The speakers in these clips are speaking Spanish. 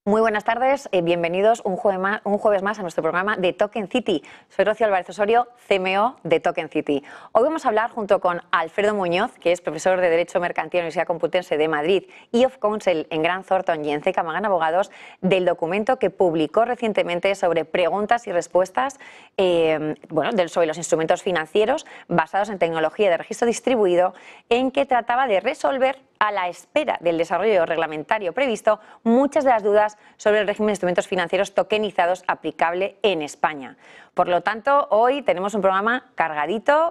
Muy buenas tardes, bienvenidos un jueves más a nuestro programa de Token City. Soy Rocío Álvarez Osorio, CMO de Token City. Hoy vamos a hablar junto con Alfredo Muñoz, que es profesor de Derecho Mercantil en la Universidad Complutense de Madrid y of Counsel en Grant Thornton y en CK Magán Abogados, del documento que publicó recientemente sobre preguntas y respuestas sobre los instrumentos financieros basados en tecnología de registro distribuido, en que trataba de resolver, a la espera del desarrollo reglamentario previsto, muchas de las dudas sobre el régimen de instrumentos financieros tokenizados aplicable en España. Por lo tanto, hoy tenemos un programa cargadito.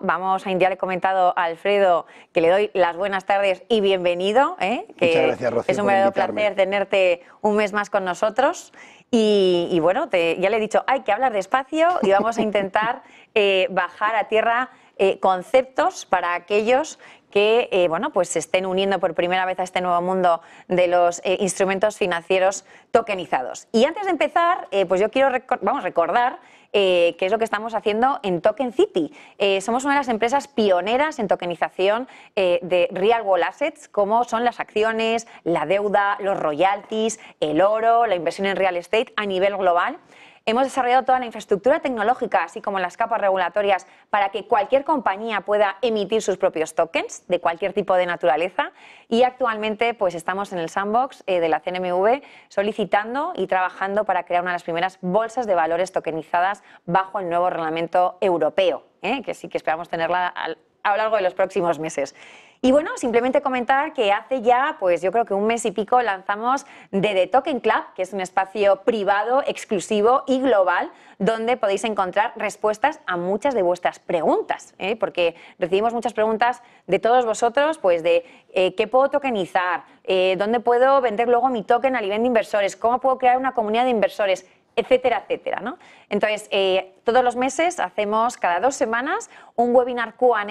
Ya le he comentado a Alfredo que le doy las buenas tardes y bienvenido. Muchas gracias, Rocío, es un verdadero placer tenerte un mes más con nosotros. Y bueno, ya le he dicho, hay que hablar despacio y vamos a intentar bajar a tierra conceptos para aquellos que pues se estén uniendo por primera vez a este nuevo mundo de los instrumentos financieros tokenizados. Y antes de empezar, pues yo quiero recordar qué es lo que estamos haciendo en Token City. Somos una de las empresas pioneras en tokenización de real world assets, como son las acciones, la deuda, los royalties, el oro, la inversión en real estate a nivel global. Hemos desarrollado toda la infraestructura tecnológica, así como las capas regulatorias, para que cualquier compañía pueda emitir sus propios tokens de cualquier tipo de naturaleza. Y actualmente pues estamos en el sandbox de la CNMV solicitando y trabajando para crear una de las primeras bolsas de valores tokenizadas bajo el nuevo reglamento europeo, que sí que esperamos tenerla a lo largo de los próximos meses. Y bueno, simplemente comentar que hace ya, pues yo creo que un mes y pico, lanzamos The Token Club, que es un espacio privado, exclusivo y global, donde podéis encontrar respuestas a muchas de vuestras preguntas, porque recibimos muchas preguntas de todos vosotros, pues de qué puedo tokenizar, dónde puedo vender luego mi token a nivel de inversores, cómo puedo crear una comunidad de inversores, etcétera, etcétera, ¿no? Entonces, todos los meses hacemos, cada 2 semanas, un webinar Q&A.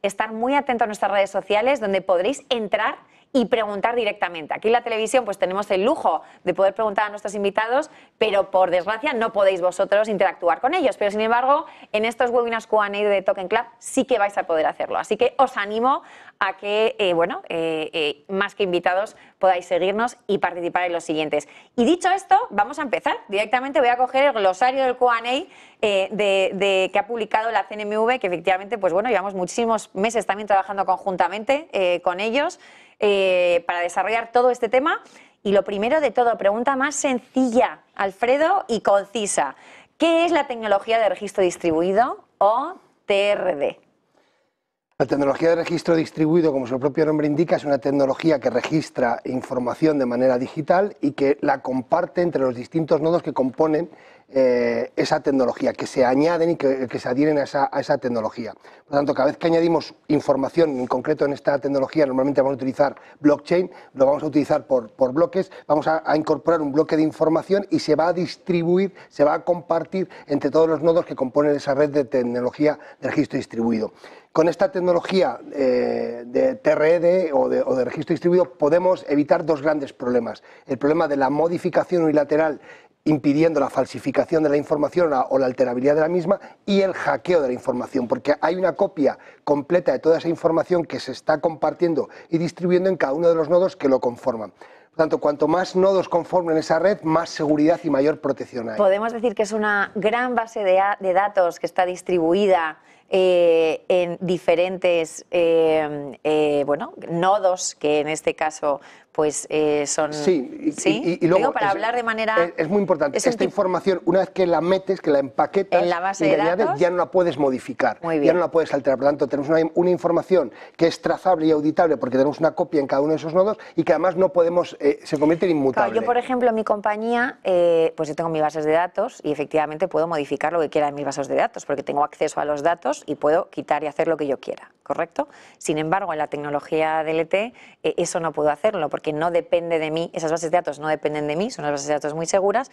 Estar muy atentos a nuestras redes sociales, donde podréis entrar y preguntar directamente. Aquí en la televisión pues tenemos el lujo de poder preguntar a nuestros invitados, pero por desgracia no podéis vosotros interactuar con ellos. Pero sin embargo, en estos webinars Q&A de Token Club sí que vais a poder hacerlo. Así que os animo a que, más que invitados, podáis seguirnos y participar en los siguientes. Y dicho esto, vamos a empezar. Directamente voy a coger el glosario del Q&A que ha publicado la CNMV, que efectivamente, pues bueno, llevamos muchísimos meses también trabajando conjuntamente con ellos para desarrollar todo este tema. Y lo primero de todo, pregunta más sencilla, Alfredo, y concisa. ¿Qué es la tecnología de registro distribuido o TRD? La tecnología de registro distribuido, como su propio nombre indica, es una tecnología que registra información de manera digital y que la comparte entre los distintos nodos que componen esa tecnología, que se añaden y que se adhieren a esa tecnología. Por lo tanto, cada vez que añadimos información, en concreto en esta tecnología, normalmente vamos a utilizar blockchain, lo vamos a utilizar por bloques, vamos a incorporar un bloque de información y se va a distribuir, se va a compartir entre todos los nodos que componen esa red de tecnología de registro distribuido. Con esta tecnología de TRD o de registro distribuido podemos evitar 2 grandes problemas. El problema de la modificación unilateral, impidiendo la falsificación de la información o la alterabilidad de la misma, y el hackeo de la información, porque hay una copia completa de toda esa información que se está compartiendo y distribuyendo en cada uno de los nodos que lo conforman. Por tanto, cuanto más nodos conformen esa red, más seguridad y mayor protección hay. Podemos decir que es una gran base de datos que está distribuida en diferentes nodos, que en este caso pues son... Sí, ¿sí? Y luego para hablar de manera... Es muy importante, esta información, una vez que la metes, que la empaquetas en la base y de la añades, datos, ya no la puedes modificar, muy bien, ya no la puedes alterar. Por lo tanto, tenemos una información que es trazable y auditable porque tenemos una copia en cada uno de esos nodos y que además no podemos, se convierte en inmutable. Claro, yo, por ejemplo, en mi compañía, pues yo tengo mis bases de datos y efectivamente puedo modificar lo que quiera en mis bases de datos porque tengo acceso a los datos y puedo quitar y hacer lo que yo quiera, ¿correcto? Sin embargo, en la tecnología DLT eso no puedo hacerlo porque no depende de mí, esas bases de datos no dependen de mí, son unas bases de datos muy seguras,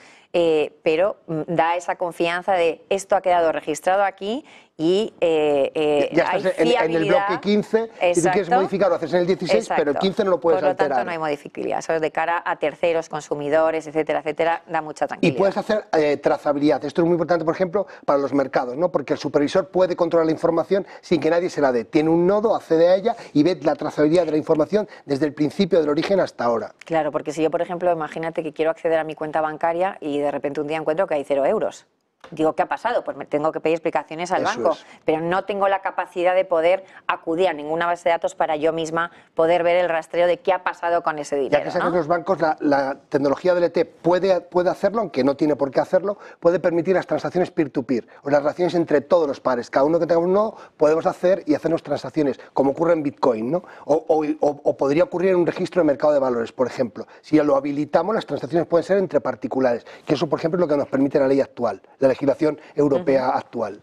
pero da esa confianza de esto ha quedado registrado aquí y ya hay estás en el bloque 15, si tú quieres modificar lo haces en el 16, exacto, pero el 15 no lo puedes alterar. Por lo tanto no hay modificabilidad, eso es de cara a terceros, consumidores, etcétera, etcétera, da mucha tranquilidad. Y puedes hacer trazabilidad, esto es muy importante, por ejemplo, para los mercados, ¿no? Porque el supervisor puede controlar la información sin que nadie se la dé. Tiene un nodo, accede a ella y ve la trazabilidad de la información desde el principio del origen hasta ahora. Claro, porque si yo, por ejemplo, imagínate que quiero acceder a mi cuenta bancaria y de repente un día encuentro que hay 0 euros. Digo, ¿qué ha pasado? Pues me tengo que pedir explicaciones al banco, pero no tengo la capacidad de poder acudir a ninguna base de datos para yo misma poder ver el rastreo de qué ha pasado con ese dinero. Ya que sabes que los bancos, la tecnología DLT puede hacerlo, aunque no tiene por qué hacerlo, puede permitir las transacciones peer-to-peer, o las relaciones entre todos los pares. Cada uno que tenga un nodo podemos hacer y hacernos transacciones, como ocurre en Bitcoin, ¿no? O podría ocurrir en un registro de mercado de valores, por ejemplo. Si lo habilitamos, las transacciones pueden ser entre particulares, que eso, por ejemplo, es lo que nos permite la ley actual, la legislación europea actual.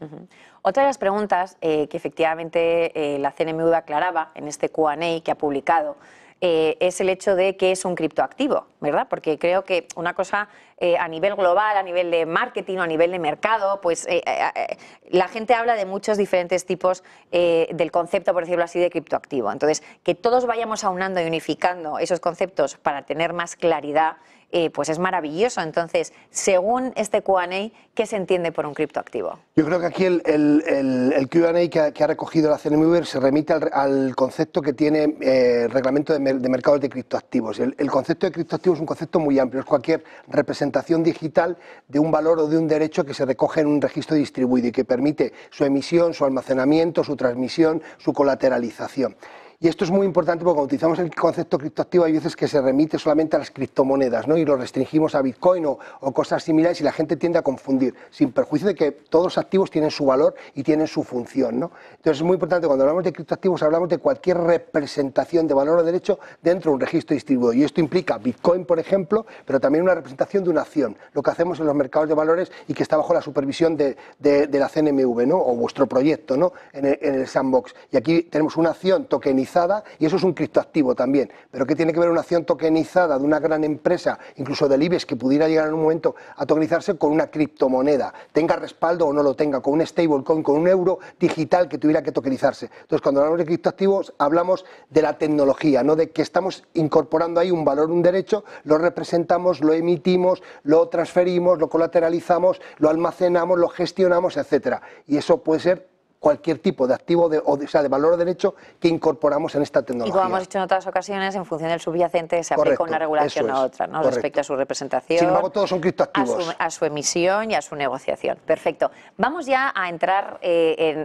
Otra de las preguntas que efectivamente la CNMV aclaraba en este Q&A que ha publicado es el hecho de qué es un criptoactivo, ¿verdad? Porque creo que una cosa a nivel global, a nivel de marketing o a nivel de mercado, pues la gente habla de muchos diferentes tipos del concepto, por decirlo así, de criptoactivo. Entonces, que todos vayamos aunando y unificando esos conceptos para tener más claridad, pues es maravilloso. Entonces, según este Q&A, ¿qué se entiende por un criptoactivo? Yo creo que aquí el Q&A que ha recogido la CNMV se remite al concepto que tiene el reglamento de mercados de criptoactivos. El concepto de criptoactivo es un concepto muy amplio, es cualquier representación digital de un valor o de un derecho que se recoge en un registro distribuido y que permite su emisión, su almacenamiento, su transmisión, su colateralización. Y esto es muy importante porque cuando utilizamos el concepto criptoactivo hay veces que se remite solamente a las criptomonedas, ¿no? Y lo restringimos a Bitcoin o cosas similares y la gente tiende a confundir, sin perjuicio de que todos los activos tienen su valor y tienen su función, ¿no? Entonces es muy importante, cuando hablamos de criptoactivos hablamos de cualquier representación de valor o derecho dentro de un registro distribuido. Y esto implica Bitcoin, por ejemplo, pero también una representación de una acción, lo que hacemos en los mercados de valores y que está bajo la supervisión de la CNMV, ¿no? O vuestro proyecto, ¿no? En el sandbox. Y aquí tenemos una acción tokenizada, y eso es un criptoactivo también. Pero ¿qué tiene que ver una acción tokenizada de una gran empresa, incluso del IBEX, que pudiera llegar en un momento a tokenizarse con una criptomoneda, tenga respaldo o no lo tenga, con un stablecoin, con un euro digital que tuviera que tokenizarse? Entonces, cuando hablamos de criptoactivos, hablamos de la tecnología, no de que estamos incorporando ahí un valor, un derecho, lo representamos, lo emitimos, lo transferimos, lo colateralizamos, lo almacenamos, lo gestionamos, etcétera. Y eso puede ser cualquier tipo de activo, de valor o derecho que incorporamos en esta tecnología. Y como hemos dicho en otras ocasiones, en función del subyacente se aplica una regulación a otra, ¿no? Respecto a su representación. Sin embargo, todos son criptoactivos. A su emisión y a su negociación. Perfecto. Vamos ya a entrar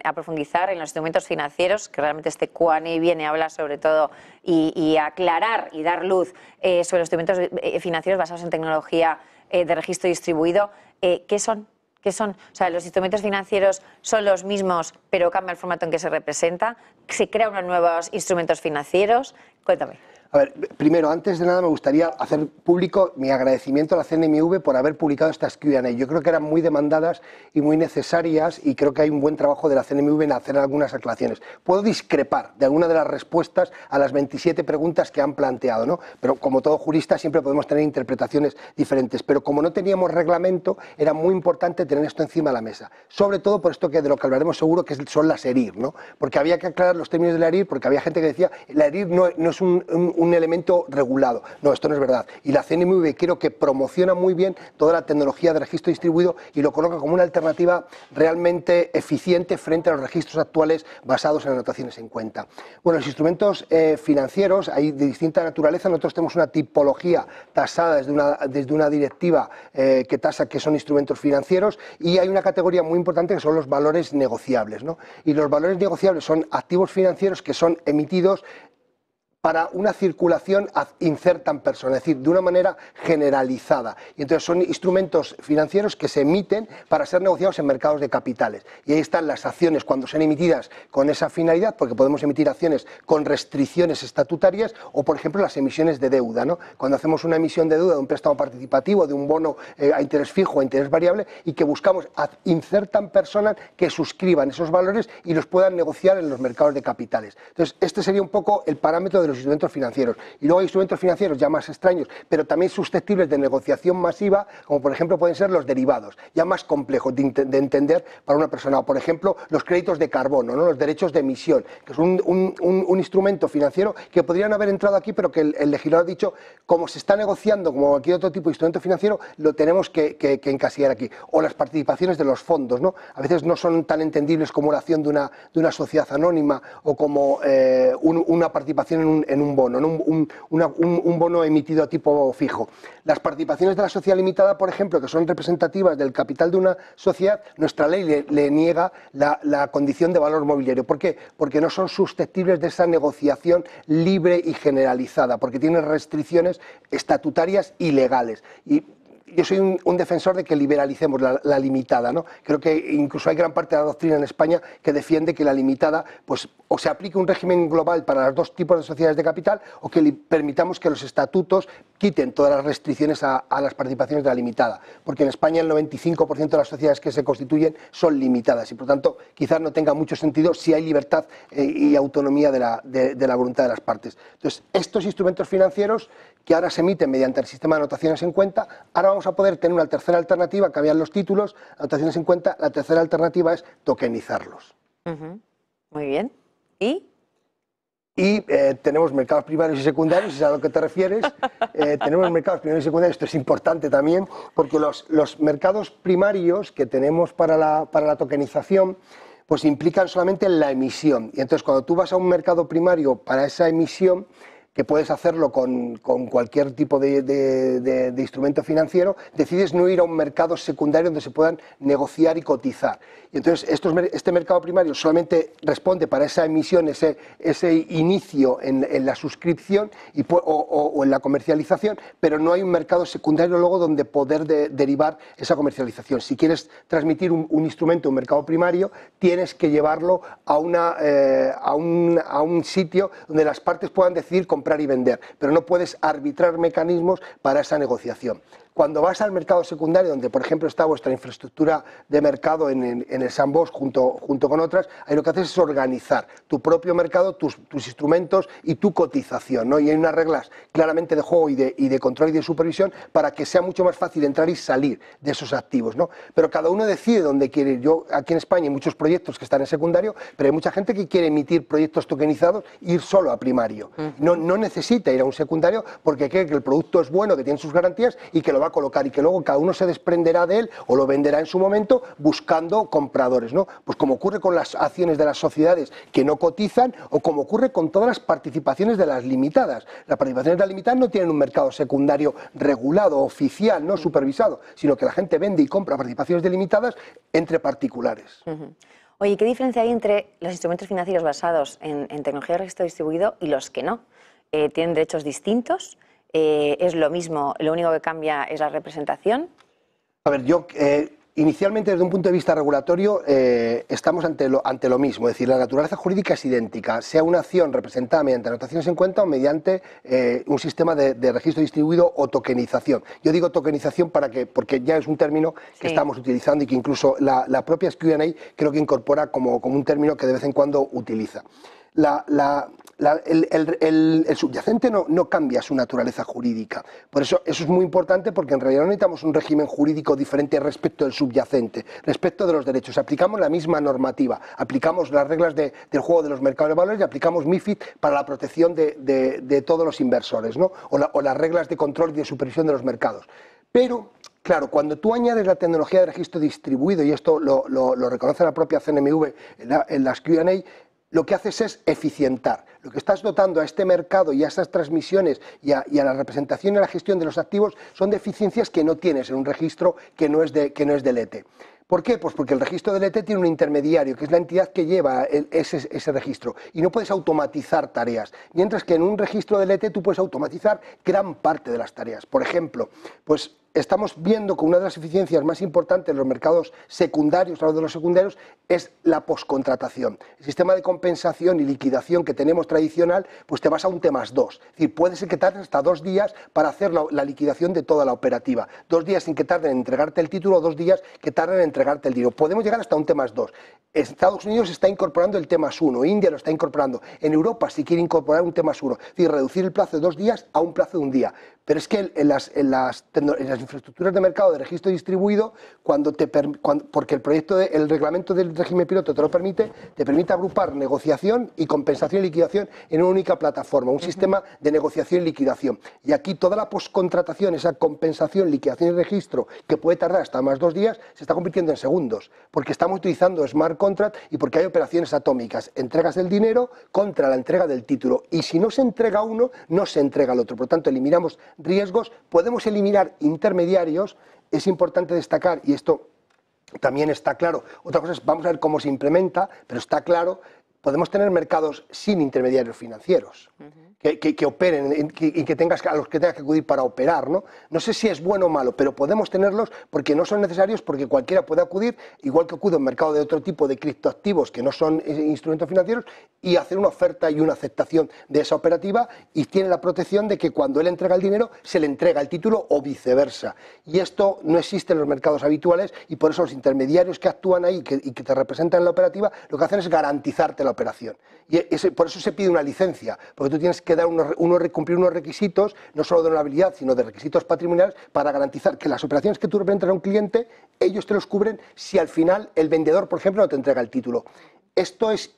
a profundizar en los instrumentos financieros, que realmente este Q&A viene a hablar sobre todo y aclarar y dar luz sobre los instrumentos financieros basados en tecnología de registro distribuido. ¿Qué son? ¿Qué son? O sea, los instrumentos financieros son los mismos, pero cambia el formato en que se representa. ¿Se crean unos nuevos instrumentos financieros? Cuéntame. A ver, primero, antes de nada me gustaría hacer público mi agradecimiento a la CNMV por haber publicado estas Q&A. Yo creo que eran muy demandadas y muy necesarias y creo que hay un buen trabajo de la CNMV en hacer algunas aclaraciones. Puedo discrepar de alguna de las respuestas a las 27 preguntas que han planteado, ¿no? Pero como todo jurista siempre podemos tener interpretaciones diferentes. Pero como no teníamos reglamento, era muy importante tener esto encima de la mesa. Sobre todo por esto que de lo que hablaremos seguro, que son las ERIR, ¿no? Porque había que aclarar los términos de la ERIR, porque había gente que decía la ERIR no es un elemento regulado. No, esto no es verdad. Y la CNMV creo que promociona muy bien toda la tecnología de registro distribuido y lo coloca como una alternativa realmente eficiente frente a los registros actuales basados en anotaciones en cuenta. Bueno, los instrumentos financieros hay de distinta naturaleza. Nosotros tenemos una tipología tasada desde una directiva que tasa que son instrumentos financieros y hay una categoría muy importante que son los valores negociables, ¿no? Y los valores negociables son activos financieros que son emitidos para una circulación ad incertam persona, es decir, de una manera generalizada. Y entonces son instrumentos financieros que se emiten para ser negociados en mercados de capitales. Y ahí están las acciones cuando son emitidas con esa finalidad, porque podemos emitir acciones con restricciones estatutarias o, por ejemplo, las emisiones de deuda, ¿no? Cuando hacemos una emisión de deuda de un préstamo participativo, de un bono a interés fijo o a interés variable y que buscamos ad incertam persona que suscriban esos valores y los puedan negociar en los mercados de capitales. Entonces, este sería un poco el parámetro de de los instrumentos financieros. Y luego hay instrumentos financieros ya más extraños, pero también susceptibles de negociación masiva, como por ejemplo pueden ser los derivados, ya más complejos de entender para una persona. O por ejemplo, los créditos de carbono, ¿no? Los derechos de emisión, que es un instrumento financiero que podrían haber entrado aquí, pero que el legislador ha dicho, como se está negociando como cualquier otro tipo de instrumento financiero, lo tenemos que encasillar aquí. O las participaciones de los fondos, ¿no? A veces no son tan entendibles como la acción de una sociedad anónima o como una participación en un bono, ¿no? Un bono emitido a tipo fijo. Las participaciones de la sociedad limitada, por ejemplo, que son representativas del capital de una sociedad, nuestra ley le niega la condición de valor mobiliario. ¿Por qué? Porque no son susceptibles de esa negociación libre y generalizada, porque tienen restricciones estatutarias y legales. Y yo soy un defensor de que liberalicemos la limitada, ¿no? Creo que incluso hay gran parte de la doctrina en España que defiende que la limitada, pues, o se aplique un régimen global para los dos tipos de sociedades de capital, o que permitamos que los estatutos quiten todas las restricciones a las participaciones de la limitada, porque en España el 95% de las sociedades que se constituyen son limitadas y por tanto quizás no tenga mucho sentido si hay libertad y autonomía de la voluntad de las partes. Entonces, estos instrumentos financieros que ahora se emiten mediante el sistema de anotaciones en cuenta, ahora vamos a poder tener una tercera alternativa, cambiar los títulos, anotaciones en cuenta, la tercera alternativa es tokenizarlos. Muy bien. ¿Y? Y tenemos mercados primarios y secundarios, si es a lo que te refieres. Tenemos mercados primarios y secundarios, esto es importante también, porque los mercados primarios que tenemos para la tokenización, pues implican solamente la emisión. Y entonces cuando tú vas a un mercado primario para esa emisión, que puedes hacerlo con cualquier tipo de instrumento financiero, decides no ir a un mercado secundario donde se puedan negociar y cotizar. Y entonces este mercado primario solamente responde para esa emisión, ese inicio en la suscripción o en la comercialización, pero no hay un mercado secundario luego donde poder derivar esa comercialización. Si quieres transmitir un instrumento, un mercado primario, tienes que llevarlo a un sitio donde las partes puedan decidir comprar y vender, pero no puedes arbitrar mecanismos para esa negociación. Cuando vas al mercado secundario, donde por ejemplo está vuestra infraestructura de mercado en el sandbox junto con otras, ahí lo que haces es organizar tu propio mercado, tus instrumentos y tu cotización, ¿no? Y hay unas reglas claramente de juego y de control y de supervisión para que sea mucho más fácil entrar y salir de esos activos, ¿no? Pero cada uno decide dónde quiere ir. Yo aquí en España hay muchos proyectos que están en secundario, pero hay mucha gente que quiere emitir proyectos tokenizados e ir solo a primario. No necesita ir a un secundario porque cree que el producto es bueno, que tiene sus garantías y que lo va a colocar y que luego cada uno se desprenderá de él o lo venderá en su momento buscando compradores, ¿no? Pues como ocurre con las acciones de las sociedades que no cotizan o como ocurre con todas las participaciones de las limitadas. Las participaciones de las limitadas no tienen un mercado secundario regulado, oficial, no supervisado, sino que la gente vende y compra participaciones de limitadas entre particulares. Oye, ¿qué diferencia hay entre los instrumentos financieros basados en tecnología de registro distribuido y los que no? ¿Tienen derechos distintos? ¿Es lo mismo, lo único que cambia es la representación? A ver, yo inicialmente desde un punto de vista regulatorio estamos ante lo mismo, es decir, la naturaleza jurídica es idéntica, sea una acción representada mediante anotaciones en cuenta o mediante un sistema de registro distribuido o tokenización. Yo digo tokenización porque ya es un término que estamos utilizando y que incluso la propia Q&A creo que incorpora como un término que de vez en cuando utiliza. El subyacente no cambia su naturaleza jurídica. Por eso es muy importante porque en realidad no necesitamos un régimen jurídico diferente respecto del subyacente, respecto de los derechos. Aplicamos la misma normativa, aplicamos las reglas del juego de los mercados de valores y aplicamos MiFID para la protección de todos los inversores, ¿no? o las reglas de control y de supervisión de los mercados. Pero claro, cuando tú añades la tecnología de registro distribuido, y esto lo reconoce la propia CNMV en las Q&A, lo que haces es eficientar. Lo que estás dotando a este mercado y a estas transmisiones y a la representación y a la gestión de los activos son deficiencias que no tienes en un registro que no es del ETE. ¿Por qué? Pues porque el registro del ETE tiene un intermediario, que es la entidad que lleva ese registro, y no puedes automatizar tareas, mientras que en un registro del ETE tú puedes automatizar gran parte de las tareas. Por ejemplo, pues estamos viendo que una de las eficiencias más importantes en los mercados secundarios, hablando de los secundarios, es la poscontratación. El sistema de compensación y liquidación que tenemos tradicional, pues te vas a un T+2. Es decir, puede ser que tardes hasta 2 días para hacer la liquidación de toda la operativa. 2 días sin que tarden en entregarte el título, 2 días que tarden en entregarte el dinero. Podemos llegar hasta un T+2. Estados Unidos está incorporando el T+1, India lo está incorporando. En Europa sí quiere incorporar un T+1, es decir, reducir el plazo de 2 días a un plazo de 1 día. Pero es que en las infraestructuras de mercado de registro distribuido, porque el reglamento del régimen piloto te permite agrupar negociación y compensación y liquidación en una única plataforma, un sistema de negociación y liquidación. Y aquí toda la poscontratación, esa compensación, liquidación y registro, que puede tardar hasta más 2 días, se está convirtiendo en segundos, porque estamos utilizando smart contract y porque hay operaciones atómicas. Entregas el dinero contra la entrega del título, y si no se entrega uno, no se entrega el otro. Por lo tanto, eliminamos riesgos, podemos eliminar intermediarios. Es importante destacar, y esto también está claro, otra cosa es, vamos a ver cómo se implementa, pero está claro, podemos tener mercados sin intermediarios financieros, que operen y a los que tengas que acudir para operar, ¿no? No sé si es bueno o malo, pero podemos tenerlos porque no son necesarios, porque cualquiera puede acudir, igual que acude a un mercado de otro tipo de criptoactivos que no son instrumentos financieros, y hacer una oferta y una aceptación de esa operativa, y tiene la protección de que cuando él entrega el dinero, se le entrega el título o viceversa. Y esto no existe en los mercados habituales, y por eso los intermediarios que actúan ahí y que te representan en la operativa, lo que hacen es garantizarte la operación. Y por eso se pide una licencia, porque tú tienes que dar cumplir unos requisitos, no solo de honorabilidad, sino de requisitos patrimoniales, para garantizar que las operaciones que tú representas a un cliente, ellos te los cubren si al final el vendedor, por ejemplo, no te entrega el título. Esto es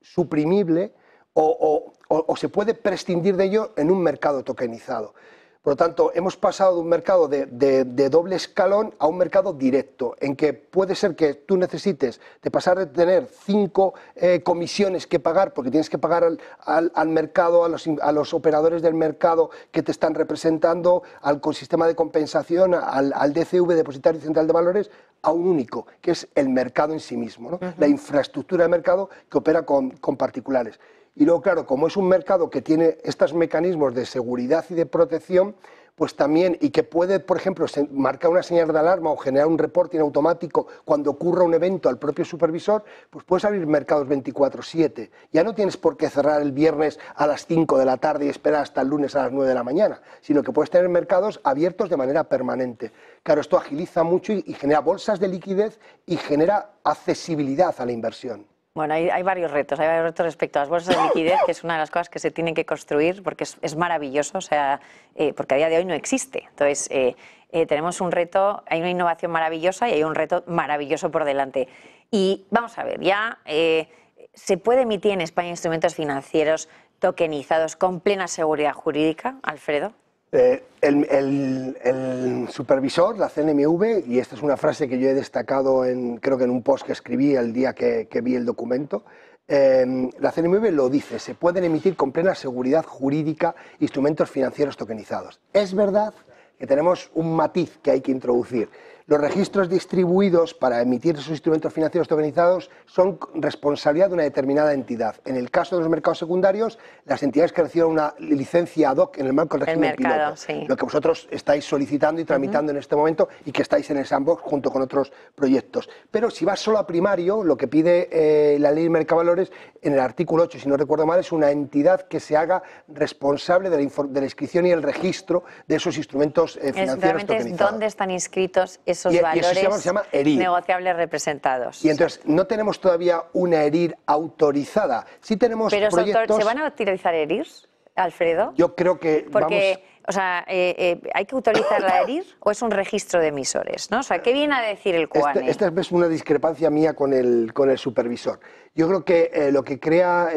suprimible o se puede prescindir de ello en un mercado tokenizado. Por lo tanto, hemos pasado de un mercado de doble escalón a un mercado directo, en que puede ser que tú necesites de pasar de tener 5 comisiones que pagar, porque tienes que pagar al mercado, a los operadores del mercado que te están representando, al sistema de compensación, al DCV, Depositario Central de Valores, a un único, que es el mercado en sí mismo, ¿no? La infraestructura de mercado que opera con particulares. Y luego, claro, como es un mercado que tiene estos mecanismos de seguridad y de protección, pues también, y que puede, por ejemplo, marcar una señal de alarma o generar un reporting automático cuando ocurra un evento al propio supervisor, pues puedes abrir mercados 24/7. Ya no tienes por qué cerrar el viernes a las 5 de la tarde y esperar hasta el lunes a las 9 de la mañana, sino que puedes tener mercados abiertos de manera permanente. Claro, esto agiliza mucho y genera bolsas de liquidez y genera accesibilidad a la inversión. Bueno, hay varios retos respecto a las bolsas de liquidez, que es una de las cosas que se tienen que construir, porque es maravilloso, o sea, porque a día de hoy no existe. Entonces, tenemos un reto, hay una innovación maravillosa y hay un reto maravilloso por delante. Y vamos a ver, ya ¿se puede emitir en España instrumentos financieros tokenizados con plena seguridad jurídica, Alfredo? El supervisor, la CNMV, y esta es una frase que yo he destacado creo que en un post que escribí el día que vi el documento, la CNMV lo dice: se pueden emitir con plena seguridad jurídica instrumentos financieros tokenizados. Es verdad que tenemos un matiz que hay que introducir. Los registros distribuidos para emitir esos instrumentos financieros tokenizados son responsabilidad de una determinada entidad. En el caso de los mercados secundarios, las entidades que reciban una licencia ad hoc en el marco del régimen piloto, sí, lo que vosotros estáis solicitando y tramitando en este momento y que estáis en el sandbox junto con otros proyectos. Pero si vas solo a primario, lo que pide la ley de mercavalores en el artículo 8, si no recuerdo mal, es una entidad que se haga responsable de la inscripción y el registro de esos instrumentos financieros tokenizados. ¿Dónde están inscritos esos valores se llama ERIR, negociables representados? Y entonces no tenemos todavía una ERIR autorizada. Sí tenemos proyectos. ¿Se van a utilizar ERIRs, Alfredo? Yo creo que o sea, ¿hay que autorizar la ERIR o es un registro de emisores, ¿no? O sea, ¿qué viene a decir el CUANE? Esta es una discrepancia mía con el supervisor. Yo creo que lo que crea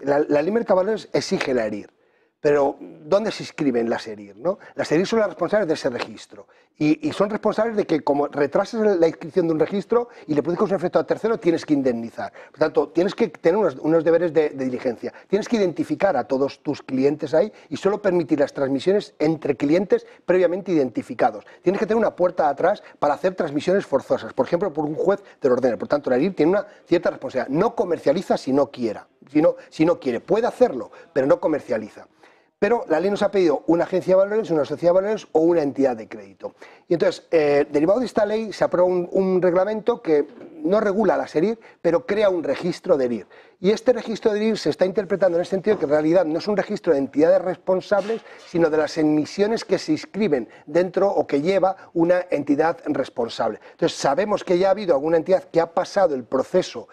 la ley de mercavalores exige la ERIR. Pero, ¿dónde se inscriben las ERIR, ¿no? Las ERIR son las responsables de ese registro y son responsables de que, como retrases la inscripción de un registro y le produzcas un efecto a tercero, tienes que indemnizar. Por tanto, tienes que tener unos deberes de diligencia. Tienes que identificar a todos tus clientes ahí y solo permitir las transmisiones entre clientes previamente identificados. Tienes que tener una puerta atrás para hacer transmisiones forzosas, por ejemplo, por un juez te lo ordena. Por tanto, la ERIR tiene una cierta responsabilidad. No comercializa si no quiere. Puede hacerlo, pero no comercializa. Pero la ley nos ha pedido una agencia de valores, una sociedad de valores o una entidad de crédito. Y entonces, derivado de esta ley, se aprueba un reglamento que no regula las ERIR, pero crea un registro de ERIR. Y este registro de ERIR se está interpretando en el sentido que en realidad no es un registro de entidades responsables, sino de las emisiones que se inscriben dentro o que lleva una entidad responsable. Entonces, sabemos que ya ha habido alguna entidad que ha pasado el proceso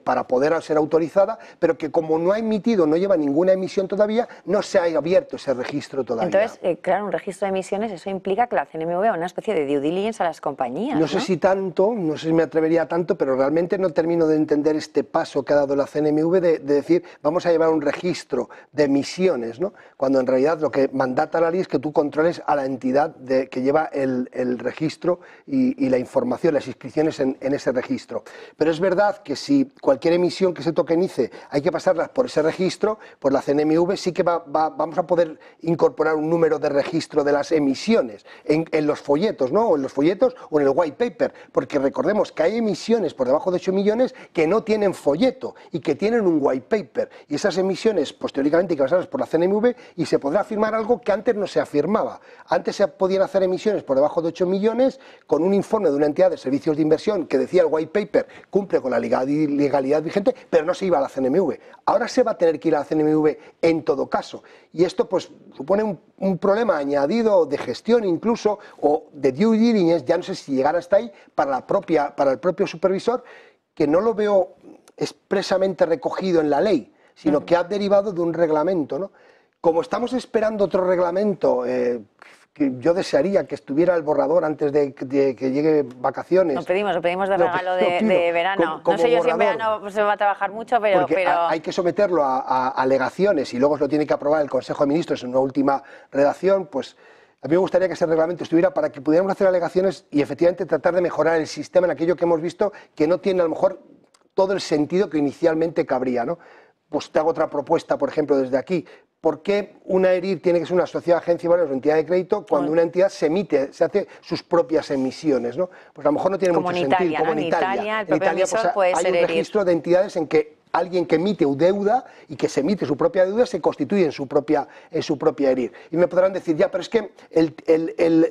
para poder ser autorizada, pero que como no ha emitido, no lleva ninguna emisión todavía, no se ha abierto ese registro todavía. Entonces, claro, un registro de emisiones, eso implica que la CNMV haga una especie de due diligence a las compañías, No sé si tanto, no sé si me atrevería a tanto, pero realmente no termino de entender este paso que ha dado la CNMV de decir vamos a llevar un registro de emisiones, ¿no? Cuando en realidad lo que mandata la ley es que tú controles a la entidad que lleva el registro y la información, las inscripciones en ese registro. Pero es verdad que si cualquier emisión que se tokenice hay que pasarlas por ese registro, pues la CNMV sí que vamos a poder incorporar un número de registro de las emisiones en los folletos, ¿no? O en los folletos o en el white paper, porque recordemos que hay emisiones por debajo de 8 millones que no tienen folleto y que tienen un white paper, y esas emisiones pues teóricamente hay que pasarlas por la CNMV y se podrá firmar algo que antes no se afirmaba. Antes se podían hacer emisiones por debajo de 8 millones con un informe de una entidad de servicios de inversión que decía el white paper cumple con la legalidad vigente, pero no se iba a la CNMV. Ahora se va a tener que ir a la CNMV en todo caso, y esto pues supone un problema añadido de gestión incluso, o de due diligence, ya no sé si llegar hasta ahí, para el propio supervisor, que no lo veo expresamente recogido en la ley, sino que ha derivado de un reglamento, ¿no? Como estamos esperando otro reglamento, que yo desearía que estuviera el borrador antes de que llegue vacaciones. Lo pedimos de regalo de verano. No sé yo si en verano se va a trabajar mucho, pero hay que someterlo a alegaciones y luego lo tiene que aprobar el Consejo de Ministros en una última redacción, pues a mí me gustaría que ese reglamento estuviera para que pudiéramos hacer alegaciones y efectivamente tratar de mejorar el sistema en aquello que hemos visto que no tiene a lo mejor todo el sentido que inicialmente cabría, ¿no? Pues te hago otra propuesta, por ejemplo, desde aquí. ¿Por qué una ERIR tiene que ser una sociedad, agencia de valores o entidad de crédito cuando una entidad se hace sus propias emisiones, ¿no? Pues a lo mejor no tiene mucho sentido. Como en Italia, el propio emisor puede ser hay un registro de entidades en que alguien que emite deuda y que se emite su propia deuda se constituye en su propia ERIR. Y me podrán decir, ya, pero es que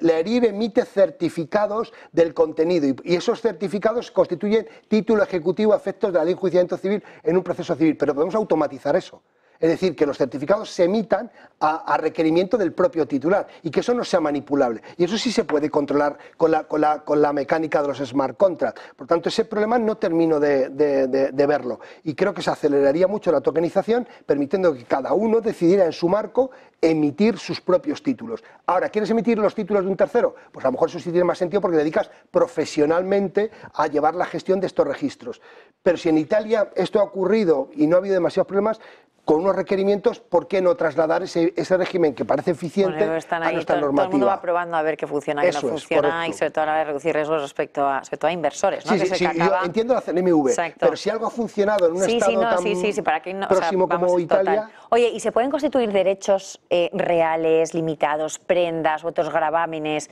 la ERIR emite certificados del contenido y esos certificados constituyen título ejecutivo a efectos de la ley de enjuiciamiento civil en un proceso civil, pero podemos automatizar eso. Es decir, que los certificados se emitan a requerimiento del propio titular y que eso no sea manipulable. Y eso sí se puede controlar con la mecánica de los smart contracts. Por tanto, ese problema no termino de verlo. Y creo que se aceleraría mucho la tokenización, permitiendo que cada uno decidiera en su marco emitir sus propios títulos. Ahora, ¿quieres emitir los títulos de un tercero? Pues a lo mejor eso sí tiene más sentido porque dedicas profesionalmente a llevar la gestión de estos registros. Pero si en Italia esto ha ocurrido y no ha habido demasiados problemas, con unos requerimientos, ¿por qué no trasladar ese régimen que parece eficiente a nuestra normativa? Todo el mundo va probando a ver qué funciona, qué no funciona, y sobre todo a la hora de reducir riesgos respecto a inversores, ¿no? Sí, yo entiendo la CNMV, exacto, pero si algo ha funcionado en un estado tan para que no, próximo como Italia... Total. Oye, ¿y se pueden constituir derechos reales, limitados, prendas u otros gravámenes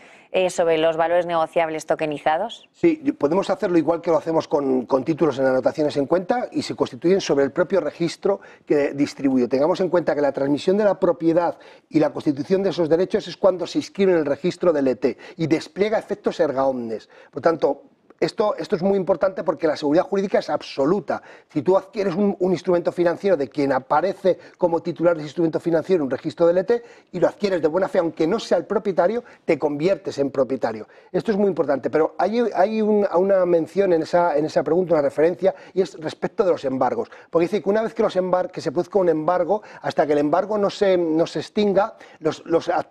sobre los valores negociables tokenizados? Sí, podemos hacerlo igual que lo hacemos con títulos en anotaciones en cuenta y se constituyen sobre el propio registro que distribuye. Tengamos en cuenta que la transmisión de la propiedad y la constitución de esos derechos es cuando se inscribe en el registro del ET y despliega efectos erga omnes. Por tanto, esto es muy importante porque la seguridad jurídica es absoluta. Si tú adquieres un instrumento financiero de quien aparece como titular de ese instrumento financiero en un registro del ET y lo adquieres de buena fe, aunque no sea el propietario, te conviertes en propietario. Esto es muy importante, pero hay una mención en esa pregunta, una referencia, y es respecto de los embargos. Porque dice que una vez que se produzca un embargo, hasta que el embargo no se extinga, los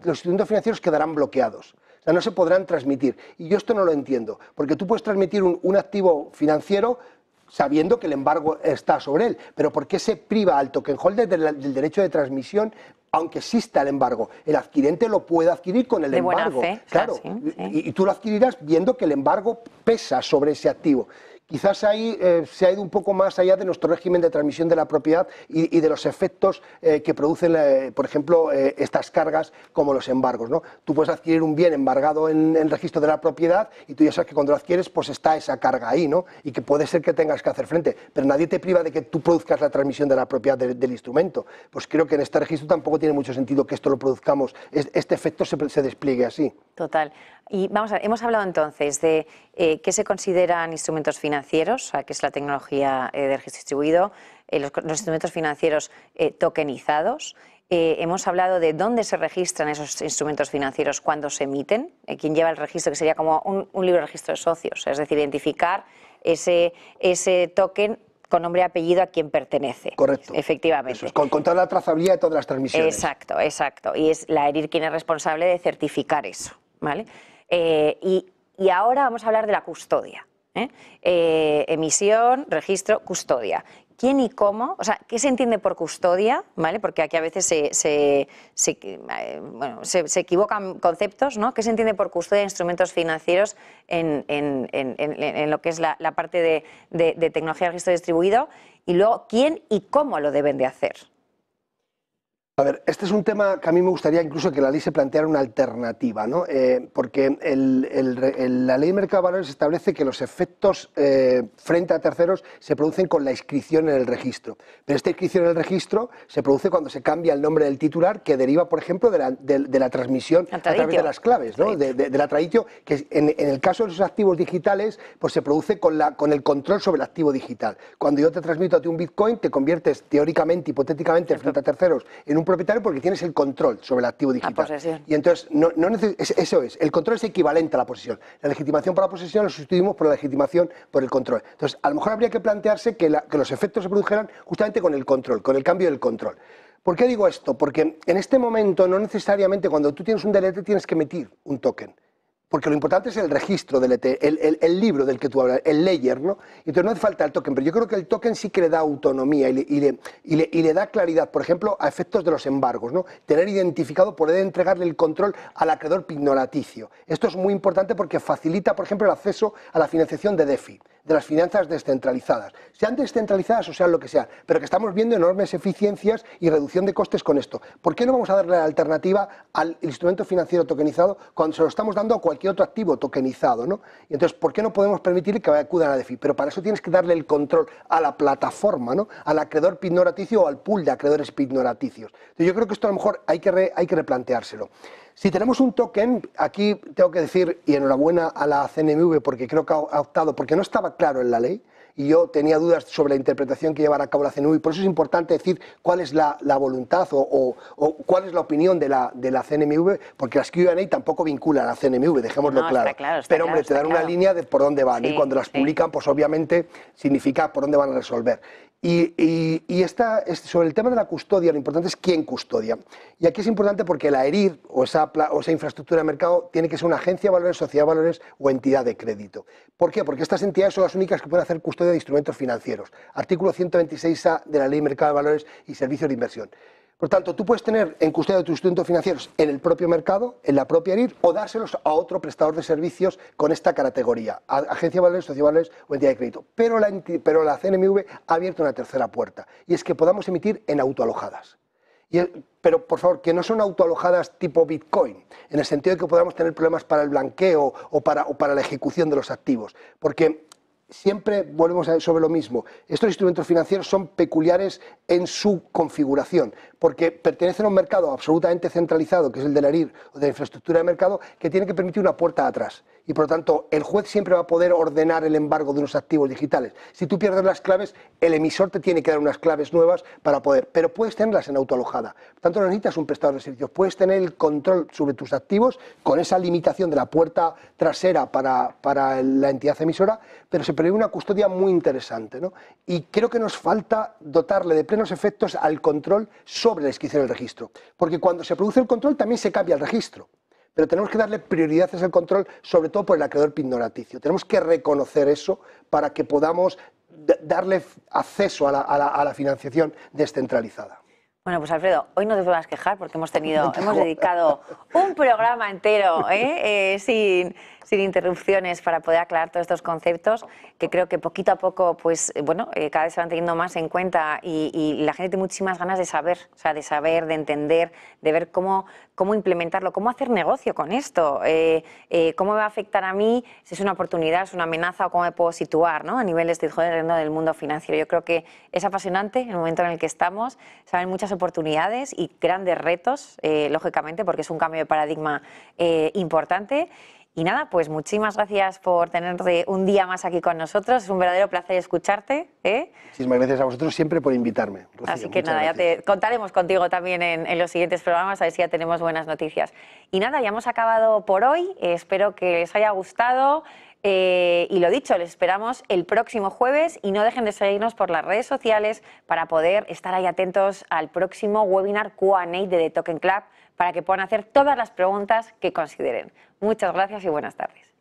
instrumentos financieros quedarán bloqueados. O sea, no se podrán transmitir. Y yo esto no lo entiendo, porque tú puedes transmitir un activo financiero sabiendo que el embargo está sobre él, pero ¿por qué se priva al token holder del derecho de transmisión aunque exista el embargo? El adquirente lo puede adquirir con el embargo. Buena fe, claro, sí. y tú lo adquirirás viendo que el embargo pesa sobre ese activo. quizás ahí se ha ido un poco más allá de nuestro régimen de transmisión de la propiedad y de los efectos que producen, por ejemplo, estas cargas como los embargos, ¿no? Tú puedes adquirir un bien embargado en el registro de la propiedad y tú ya sabes que cuando lo adquieres pues está esa carga ahí, ¿no? Y que puede ser que tengas que hacer frente, pero nadie te priva de que tú produzcas la transmisión de la propiedad del instrumento. Pues creo que en este registro tampoco tiene mucho sentido que esto lo produzcamos, este efecto se despliegue así. Total. Y vamos a ver, hemos hablado entonces de qué se consideran instrumentos financieros, o sea, qué es la tecnología de registro distribuido, los instrumentos financieros tokenizados. Hemos hablado de dónde se registran esos instrumentos financieros cuando se emiten, quién lleva el registro, que sería como un libro de registro de socios, es decir, identificar ese token con nombre y apellido a quien pertenece. Correcto. Efectivamente. Eso es, con toda la trazabilidad de todas las transmisiones. Exacto, exacto. Y es la ERIR quien es responsable de certificar eso, ¿vale? Y ahora vamos a hablar de la custodia. Emisión, registro, custodia. ¿Quién y cómo? O sea, ¿qué se entiende por custodia? ¿Vale? Porque aquí a veces se equivocan conceptos, ¿no? ¿Qué se entiende por custodia de instrumentos financieros en lo que es la parte de tecnología de registro distribuido? Y luego, ¿quién y cómo lo deben de hacer? A ver, este es un tema que a mí me gustaría incluso que la ley se planteara una alternativa, ¿no? Porque la ley de mercado de valores establece que los efectos frente a terceros se producen con la inscripción en el registro. Pero esta inscripción en el registro se produce cuando se cambia el nombre del titular, que deriva, por ejemplo, de la transmisión a través de las claves, ¿no? De la traditio, que en el caso de los activos digitales, pues se produce con el control sobre el activo digital. Cuando yo te transmito a ti un Bitcoin, te conviertes teóricamente, hipotéticamente, frente a terceros, en un propietario porque tienes el control sobre el activo digital. La posesión. Y entonces, eso es, el control es equivalente a la posesión. La legitimación por la posesión lo sustituimos por la legitimación por el control. Entonces, a lo mejor habría que plantearse que los efectos se produjeran justamente con el control, con el cambio del control. ¿Por qué digo esto? Porque en este momento no necesariamente cuando tú tienes un DLT tienes que emitir un token. Porque lo importante es el registro del ET, el libro del que tú hablas, el ledger, ¿no? Entonces no hace falta el token, pero yo creo que el token sí que le da autonomía y le da claridad, por ejemplo, a efectos de los embargos, ¿no? Tener identificado, poder entregarle el control al acreedor pignoraticio. Esto es muy importante porque facilita, por ejemplo, el acceso a la financiación de DeFi, de las finanzas descentralizadas, sean descentralizadas o sean lo que sea, pero que estamos viendo enormes eficiencias y reducción de costes con esto. ¿Por qué no vamos a darle la alternativa al instrumento financiero tokenizado cuando se lo estamos dando a cualquier otro activo tokenizado, ¿no? Y entonces, ¿por qué no podemos permitir que acudan a DeFi? Pero para eso tienes que darle el control a la plataforma, ¿no? Al acreedor pignoraticio o al pool de acreedores pignoraticios. Entonces, yo creo que esto a lo mejor hay que replanteárselo. Si tenemos un token, aquí tengo que decir, y enhorabuena a la CNMV porque creo que ha optado, porque no estaba claro en la ley, y yo tenía dudas sobre la interpretación que llevará a cabo la CNMV, por eso es importante decir cuál es la voluntad o cuál es la opinión de la CNMV, porque las Q&A tampoco vinculan a la CNMV, dejémoslo claro. Pero hombre, te dan una línea de por dónde van, y cuando las publican, pues obviamente significa por dónde van a resolver. Y sobre el tema de la custodia, lo importante es quién custodia. Y aquí es importante porque la ERIR o esa infraestructura de mercado tiene que ser una agencia de valores, sociedad de valores o entidad de crédito. ¿Por qué? Porque estas entidades son las únicas que pueden hacer custodia de instrumentos financieros. Artículo 126A de la Ley de Mercado de Valores y Servicios de Inversión. Por tanto, tú puedes tener en custodia tus instrumentos financieros en el propio mercado, en la propia ERIR, o dárselos a otro prestador de servicios con esta categoría, agencia de valores, sociedad de valores o entidad de crédito. Pero la CNMV ha abierto una tercera puerta, y es que podamos emitir en autoalojadas. Pero, por favor, que no son autoalojadas tipo Bitcoin, en el sentido de que podamos tener problemas para el blanqueo o para la ejecución de los activos. Porque siempre volvemos sobre lo mismo. Estos instrumentos financieros son peculiares en su configuración, porque pertenecen a un mercado absolutamente centralizado, que es el de la ERIR o de la infraestructura de mercado, que tiene que permitir una puerta atrás. Y por lo tanto, el juez siempre va a poder ordenar el embargo de unos activos digitales. Si tú pierdes las claves, el emisor te tiene que dar unas claves nuevas para poder, pero puedes tenerlas en autoalojada. Por tanto, no necesitas un prestador de servicios, puedes tener el control sobre tus activos con esa limitación de la puerta trasera para la entidad emisora, pero se prevé una custodia muy interesante, ¿no? Y creo que nos falta dotarle de plenos efectos al control sobre la inscripción del registro, porque cuando se produce el control también se cambia el registro. Pero tenemos que darle prioridad a ese control, sobre todo por el acreedor pignoraticio. Tenemos que reconocer eso para que podamos darle acceso a la financiación descentralizada. Bueno, pues Alfredo, hoy no te puedas quejar porque hemos dedicado un programa entero sin interrupciones para poder aclarar todos estos conceptos que creo que poquito a poco, pues bueno, cada vez se van teniendo más en cuenta y la gente tiene muchísimas ganas de saber, o sea, de saber, de entender, de ver cómo implementarlo, cómo hacer negocio con esto, cómo me va a afectar a mí, si es una oportunidad, es una amenaza o cómo me puedo situar, ¿no? A nivel de stakeholder, ¿no?, del mundo financiero. Yo creo que es apasionante el momento en el que estamos, saben muchas oportunidades y grandes retos, lógicamente, porque es un cambio de paradigma importante. Y nada, pues muchísimas gracias por tenerte un día más aquí con nosotros. Es un verdadero placer escucharte. Muchísimas gracias a vosotros siempre por invitarme, Rocío. Así que nada, ya te contaremos contigo también en los siguientes programas, a ver si ya tenemos buenas noticias. Y nada, ya hemos acabado por hoy. Espero que les haya gustado. Y lo dicho, les esperamos el próximo jueves y no dejen de seguirnos por las redes sociales para poder estar ahí atentos al próximo webinar Q&A de The Token Club para que puedan hacer todas las preguntas que consideren. Muchas gracias y buenas tardes.